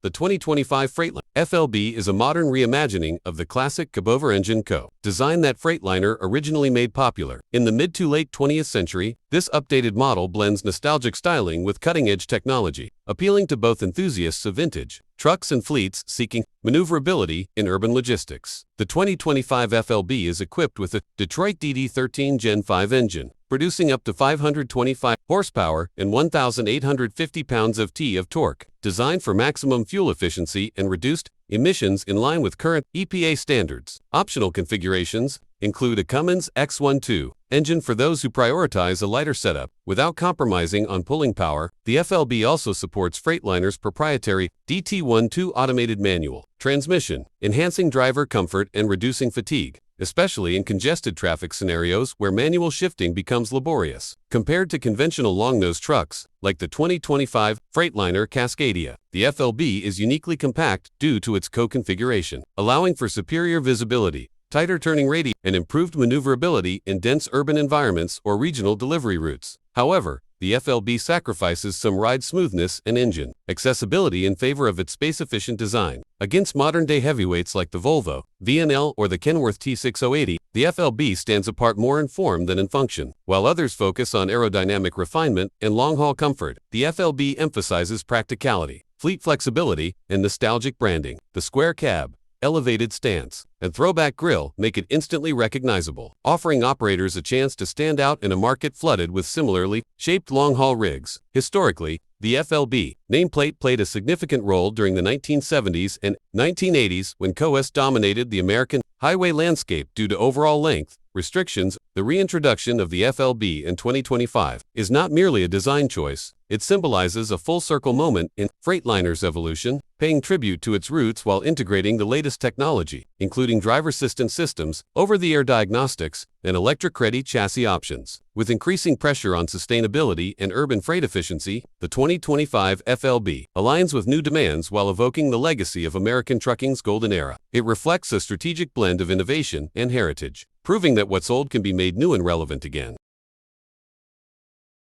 The 2025 Freightliner FLB is a modern reimagining of the classic Cabover engine design that Freightliner originally made popular. In the mid to late 20th century, this updated model blends nostalgic styling with cutting-edge technology, appealing to both enthusiasts of vintage trucks and fleets seeking maneuverability in urban logistics. The 2025 FLB is equipped with a Detroit DD13 Gen 5 engine, producing up to 525 horsepower and 1,850 pounds-feet of torque, designed for maximum fuel efficiency and reduced emissions in line with current EPA standards. Optional configurations include a Cummins X12 engine for those who prioritize a lighter setup without compromising on pulling power. The FLB also supports Freightliner's proprietary DT12 automated manual transmission, enhancing driver comfort and reducing fatigue, especially in congested traffic scenarios where manual shifting becomes laborious. Compared to conventional long-nose trucks, like the 2025 Freightliner Cascadia, the FLB is uniquely compact due to its co-configuration, allowing for superior visibility, tighter turning radius, and improved maneuverability in dense urban environments or regional delivery routes. However, the FLB sacrifices some ride smoothness and engine accessibility in favor of its space-efficient design. Against modern-day heavyweights like the Volvo VNL or the Kenworth T6080, the FLB stands apart more in form than in function. While others focus on aerodynamic refinement and long-haul comfort, the FLB emphasizes practicality, fleet flexibility, and nostalgic branding. The square cab, elevated stance, and throwback grille make it instantly recognizable, offering operators a chance to stand out in a market flooded with similarly shaped long-haul rigs. Historically, the FLB nameplate played a significant role during the 1970s and 1980s when COS dominated the American highway landscape due to overall length restrictions. The reintroduction of the FLB in 2025 is not merely a design choice, it symbolizes a full-circle moment in Freightliner's evolution, paying tribute to its roots while integrating the latest technology, including driver-assistance systems, over-the-air diagnostics, and electric-ready chassis options. With increasing pressure on sustainability and urban freight efficiency, the 2025 FLB aligns with new demands while evoking the legacy of American trucking's golden era. It reflects a strategic blend of innovation and heritage, proving that what's old can be made new and relevant again.